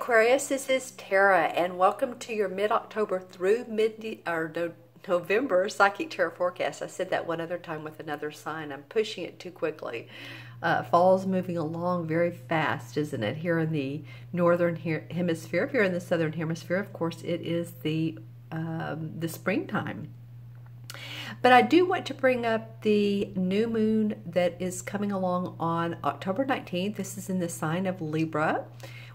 Aquarius, this is Tara, and welcome to your mid-October through November Psychic Tarot forecast. I said that one other time with another sign. I'm pushing it too quickly. Fall's moving along very fast, isn't it? Here in the northern hemisphere. If you're in the southern hemisphere, of course, it is the springtime. But I do want to bring up the new moon that is coming along on October 19th. This is in the sign of Libra,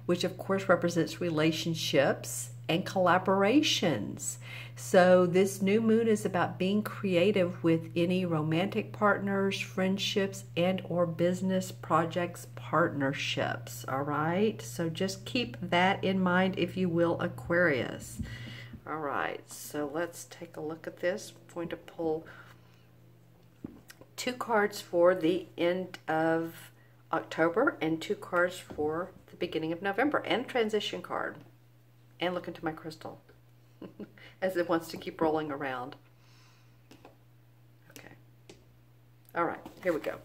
which of course represents relationships and collaborations. So this new moon is about being creative with any romantic partners, friendships, and or business projects, partnerships. All right, so just keep that in mind, if you will, Aquarius. All right, so let's take a look at this. I'm going to pull two cards for the end of October and two cards for the beginning of November, and a transition card. And look into my crystal as it wants to keep rolling around. Okay. All right, here we go.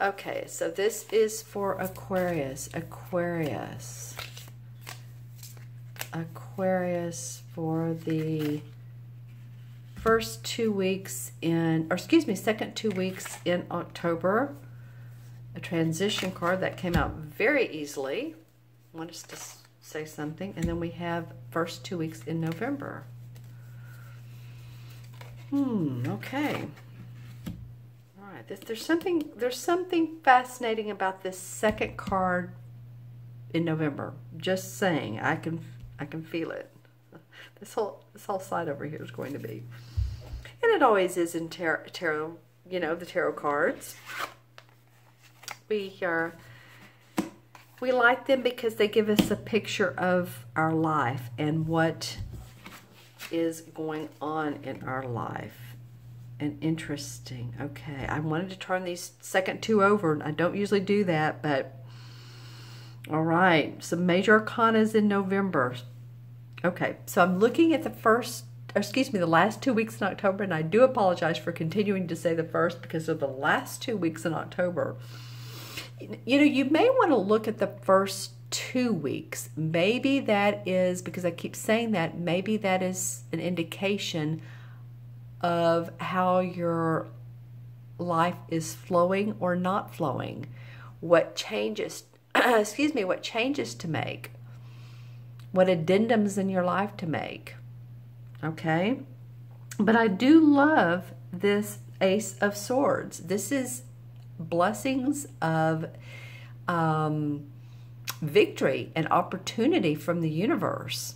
Okay, so this is for Aquarius. Aquarius for the first 2 weeks in, or excuse me, second 2 weeks in October. A transition card that came out very easily. I want us to say something. And then we have first 2 weeks in November. Okay. All right. There's something fascinating about this second card in November. Just saying. I can feel it. This whole side over here is going to be. And it always is in tarot, you know, the tarot cards. We like them because they give us a picture of our life and what is going on in our life. And interesting. Okay, I wanted to turn these second two over. I don't usually do that, but all right. Some major arcanas in November. Okay, so I'm looking at the last 2 weeks in October, and I do apologize for continuing to say the first because of the last 2 weeks in October. You know, you may want to look at the first 2 weeks. Maybe that is, because I keep saying that, maybe that is an indication of how your life is flowing or not flowing. What changes, what changes to make. What addendums in your life to make. Okay? But I do love this Ace of Swords. This is blessings of victory and opportunity from the universe,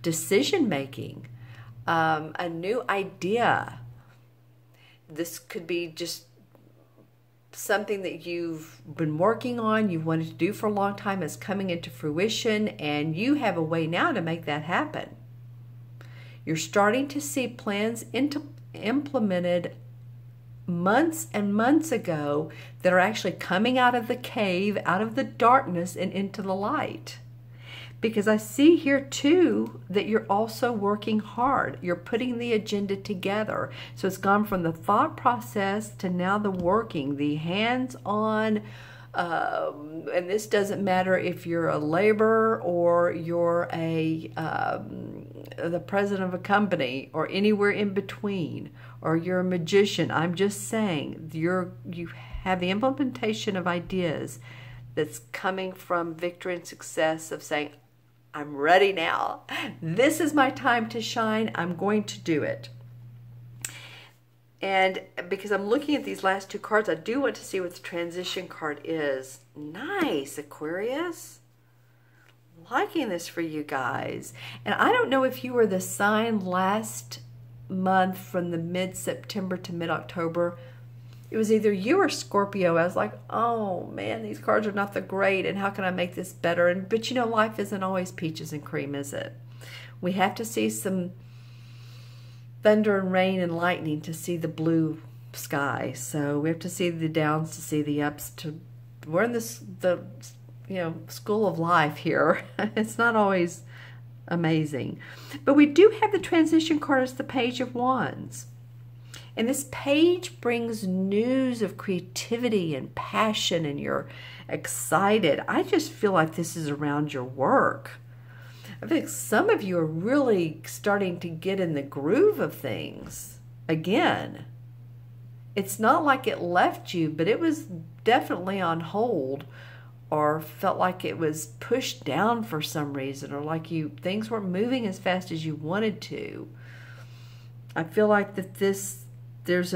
decision making, a new idea. This could be just something that you've been working on, you've wanted to do for a long time, is coming into fruition, and you have a way now to make that happen. You're starting to see plans implemented months and months ago that are actually coming out of the cave, out of the darkness, and into the light. Because I see here too that you're also working hard. You're putting the agenda together. So it's gone from the thought process to now the working, the hands-on. And this doesn't matter if you're a laborer or you're the president of a company or anywhere in between, or you're a magician. I'm just saying you have the implementation of ideas that's coming from victory and success, of saying, I'm ready now. This is my time to shine. I'm going to do it. And because I'm looking at these last two cards, I do want to see what the transition card is. Nice, Aquarius. Liking this for you guys. And I don't know if you were the sign last month from the mid-September to mid-October. It was either you or Scorpio. I was like, oh man, these cards are not that great, and how can I make this better? But you know, life isn't always peaches and cream, is it? We have to see some thunder and rain and lightning to see the blue sky. So we have to see the downs to see the ups. We're in the school of life here. It's not always amazing. But we do have the transition card as the Page of Wands. And this page brings news of creativity and passion, and you're excited. I just feel like this is around your work. I think some of you are really starting to get in the groove of things again. It's not like it left you, but it was definitely on hold, or felt like it was pushed down for some reason, or like things weren't moving as fast as you wanted to. I feel like that there's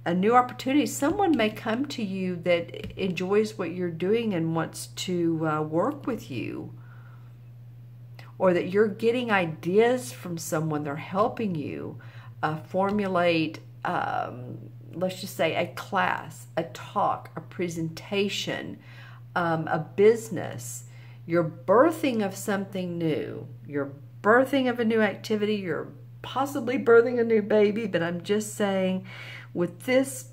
a new opportunity. Someone may come to you that enjoys what you're doing and wants to work with you, or that you're getting ideas from someone. They're helping you formulate, let's just say, a class, a talk, a presentation, a business. You're birthing of something new. You're birthing of a new activity. You're possibly birthing a new baby. But I'm just saying, with this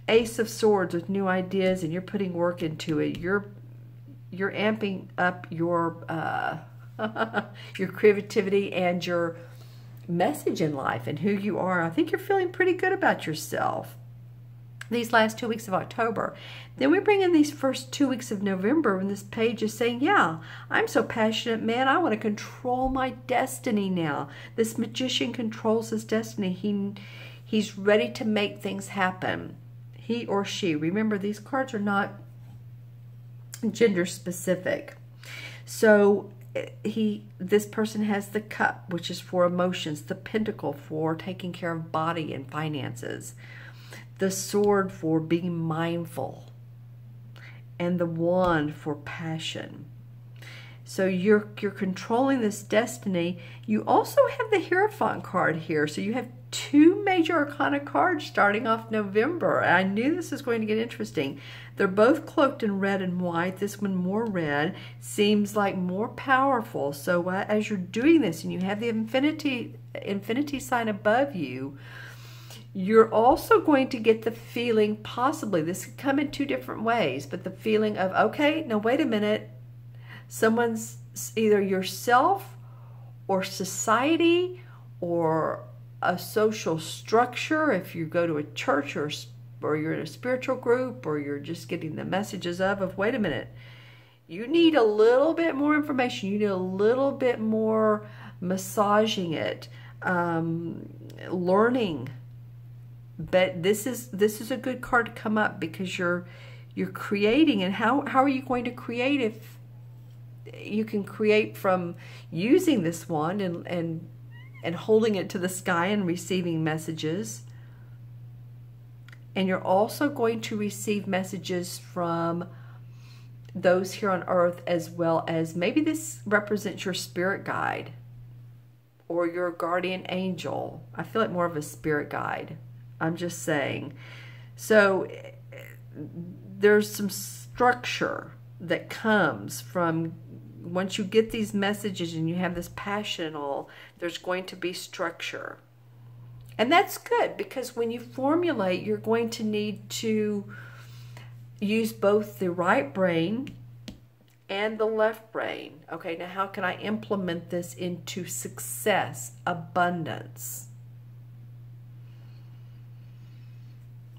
Ace of Swords, with new ideas, and you're putting work into it, you're amping up your your creativity and your message in life and who you are. I think you're feeling pretty good about yourself these last 2 weeks of October. Then we bring in these first 2 weeks of November, when this page is saying, yeah, I'm so passionate, man, I want to control my destiny now. This magician controls his destiny. He's ready to make things happen. He or she. Remember, these cards are not gender specific. So this person has the Cup, which is for emotions, the Pentacle for taking care of body and finances, the Sword for being mindful, and the Wand for passion. So you're controlling this destiny. You also have the Hierophant card here. So you have 2 major arcana cards starting off November. I knew this was going to get interesting. They're both cloaked in red and white. This one more red, seems like more powerful. So as you're doing this and you have the infinity sign above you, you're also going to get the feeling, possibly, this could come in 2 different ways, but the feeling of, okay, now wait a minute, someone's, either yourself or society or a social structure, if you go to a church or you're in a spiritual group, or you're just getting the messages of, wait a minute, you need a little bit more information, you need a little bit more massaging it, learning. But this is a good card to come up, because you're creating. And how are you going to create if you can create from using this wand and holding it to the sky and receiving messages? And you're also going to receive messages from those here on earth, as well as maybe this represents your spirit guide or your guardian angel. I feel like more of a spirit guide. I'm just saying. So there's some structure that comes from, once you get these messages and you have this passion and all, there's going to be structure. And that's good, because when you formulate, you're going to need to use both the right brain and the left brain. Okay, now how can I implement this into success, abundance?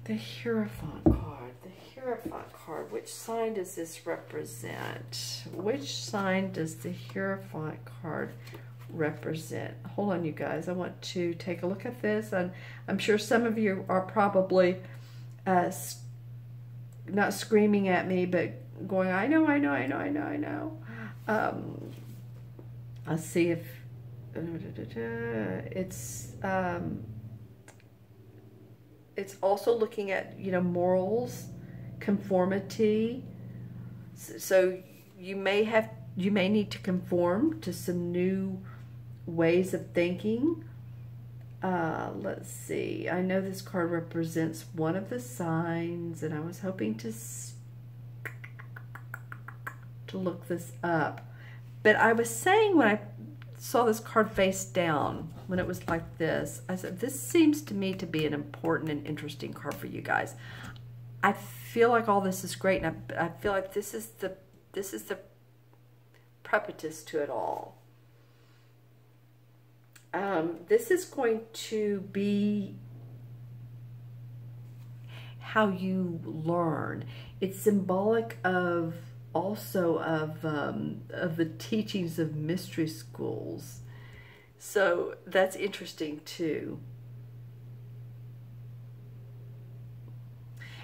The Hierophant card. The Hierophant card. Which sign does this represent? Which sign does the Hierophant card represent? Hold on, you guys. I want to take a look at this. And I'm sure some of you are probably not screaming at me, but going, I know. I'll see if it's also looking at, morals, conformity. So you may need to conform to some new ways of thinking. Let's see. I know this card represents one of the signs, and I was hoping to look this up. But I was saying, when I saw this card face down, when it was like this, I said, this seems to me to be an important and interesting card for you guys. I feel like all this is great, and I feel like this is the preface to it all. This is going to be how you learn. It's symbolic of also of the teachings of mystery schools. So that's interesting too.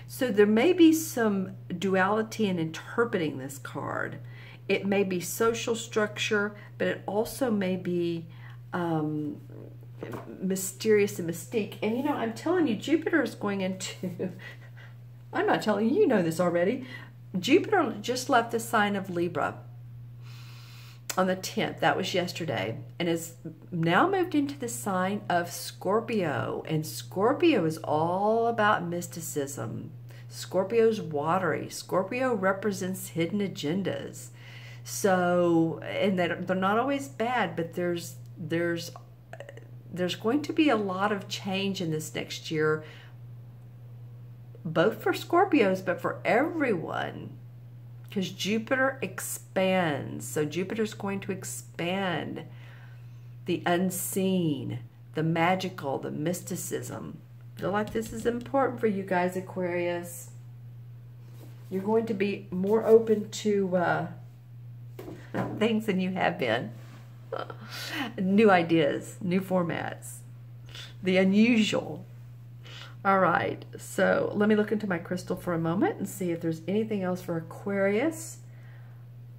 So there may be some duality in interpreting this card. It may be social structure, but it also may be mysterious and mystique. And you know, I'm telling you, Jupiter is going into, I'm not telling you, you know this already. Jupiter just left the sign of Libra on the 10th. That was yesterday. And has now moved into the sign of Scorpio. And Scorpio is all about mysticism. Scorpio's watery. Scorpio represents hidden agendas. So, and they're not always bad, but there's going to be a lot of change in this next year, both for Scorpios, but for everyone, because Jupiter expands. So Jupiter's going to expand the unseen, the magical, the mysticism. I feel like this is important for you guys, Aquarius. You're going to be more open to things than you have been. New ideas, new formats, the unusual. All right, so let me look into my crystal for a moment and see if there's anything else for Aquarius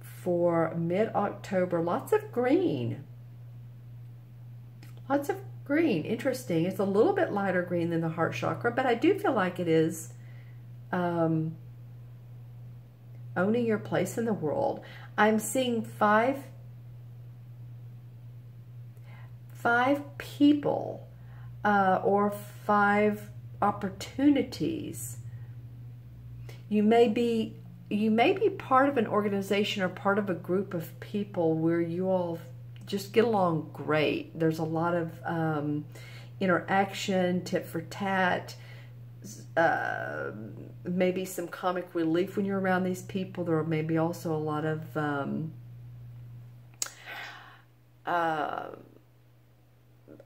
for mid-October. Lots of green. Lots of green. Interesting. It's a little bit lighter green than the heart chakra, but I do feel like it is owning your place in the world. I'm seeing five people or 5 opportunities. You may be part of an organization or part of a group of people where you all just get along great. There's a lot of interaction, tit for tat, maybe some comic relief when you're around these people. There may be also a lot of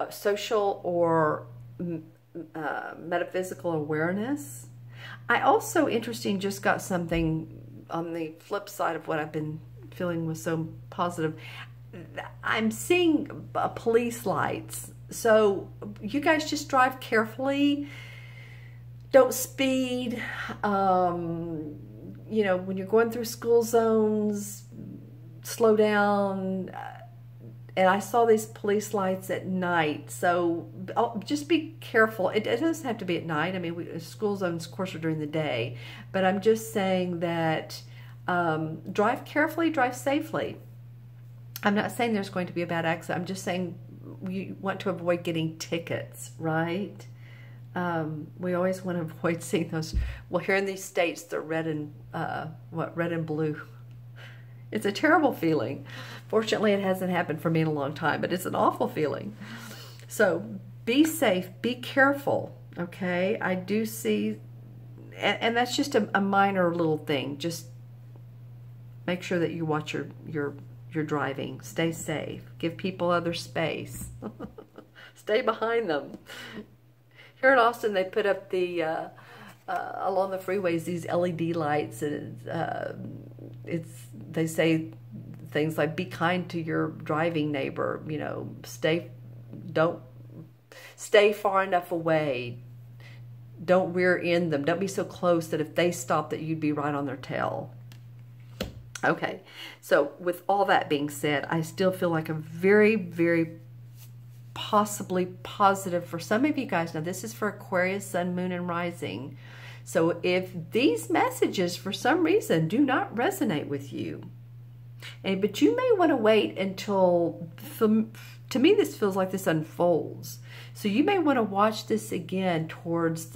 social or metaphysical awareness. I also, interesting, just got something on the flip side of what I've been feeling was so positive. I'm seeing police lights. So you guys just drive carefully. Don't speed. You know, when you're going through school zones, slow down. And I saw these police lights at night, so just be careful. It doesn't have to be at night. I mean, school zones, of course, are during the day. But I'm just saying that drive carefully, drive safely. I'm not saying there's going to be a bad accident. I'm just saying we want to avoid getting tickets, right? We always want to avoid seeing those. Well, here in these states, they're red and red and blue. It's a terrible feeling. Fortunately, it hasn't happened for me in a long time, but it's an awful feeling. So be safe, be careful, okay? I do see, and that's just a minor little thing. Just make sure that you watch your driving. Stay safe. Give people other space. Stay behind them. Here in Austin, they put up the along the freeways these LED lights, and they say things like, be kind to your driving neighbor, you know, don't stay far enough away, don't rear end them, don't be so close that if they stop that you'd be right on their tail. Okay, so with all that being said, I still feel like a very, very possibly positive for some of you guys. Now this is for Aquarius, Sun, Moon, and Rising. So if these messages for some reason do not resonate with you, but you may want to wait until, to me this feels like this unfolds. So you may want to watch this again towards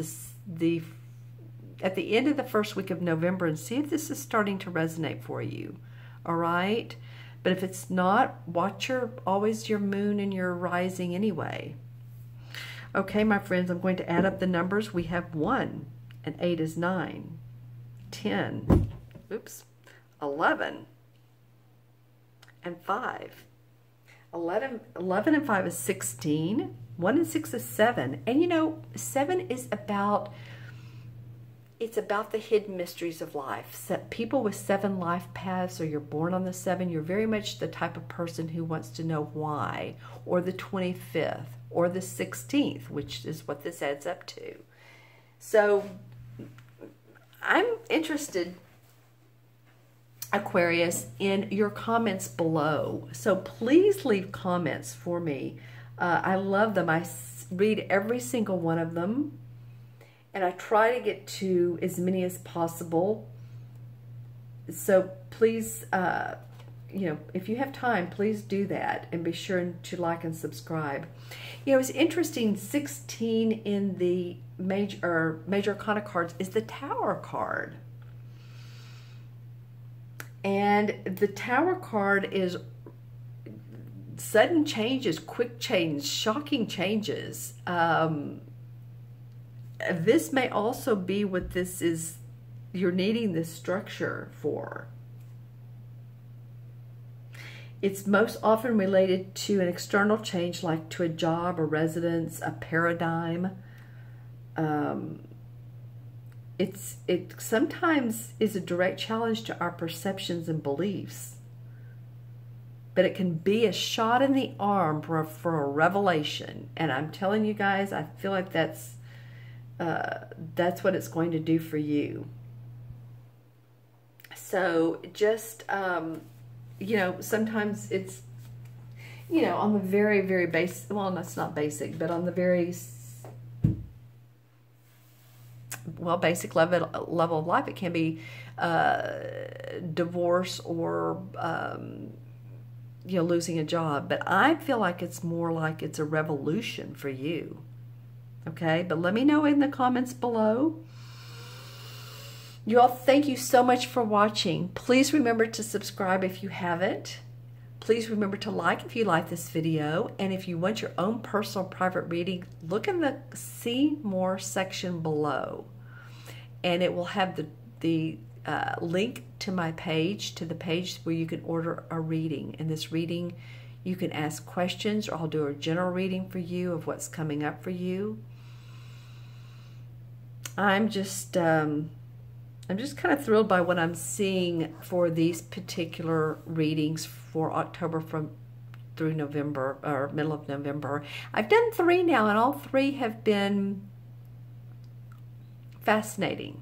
at the end of the first week of November and see if this is starting to resonate for you. All right? But if it's not, watch always your moon and your rising anyway. Okay, my friends, I'm going to add up the numbers. We have 1, and 8 is 9, 10, 11, and 5. 11 and 5 is 16. 1 and 6 is 7. And you know, 7 is about it's about the hidden mysteries of life. So people with 7 life paths, or you're born on the 7, you're very much the type of person who wants to know why, or the 25th, or the 16th, which is what this adds up to. So I'm interested, Aquarius, in your comments below. So please leave comments for me. I love them. I read every single one of them, and I try to get to as many as possible. So please, you know, if you have time, please do that, and be sure to like and subscribe. You know, it's interesting, 16 in the major arcana cards is the Tower card. And the Tower card is sudden changes, quick change, shocking changes. This may also be what this is, you're needing this structure for. It's most often related to an external change, like to a job, a residence, a paradigm. It sometimes is a direct challenge to our perceptions and beliefs, but it can be a shot in the arm for a revelation. And I'm telling you guys, I feel like that's what it's going to do for you. So just, you know, sometimes it's, you know, on the very, very basic, well, that's not basic, but on the very, well, basic level of life, it can be divorce or, you know, losing a job. But I feel like it's more like it's a revolution for you. Okay, but let me know in the comments below. You all, thank you so much for watching. Please remember to subscribe if you haven't. Please remember to like if you like this video. And if you want your own personal private reading, look in the See More section below. And it will have the link to my page, to the page where you can order a reading. In this reading, you can ask questions, or I'll do a general reading for you of what's coming up for you. I'm just kind of thrilled by what I'm seeing for these particular readings for October through November, or middle of November. I've done 3 now, and all 3 have been fascinating.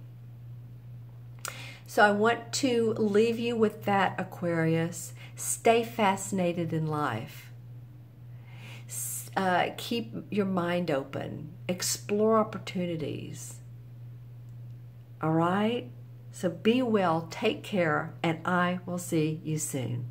So I want to leave you with that, Aquarius. Stay fascinated in life. Keep your mind open. Explore opportunities. All right? So be well, take care, and I will see you soon.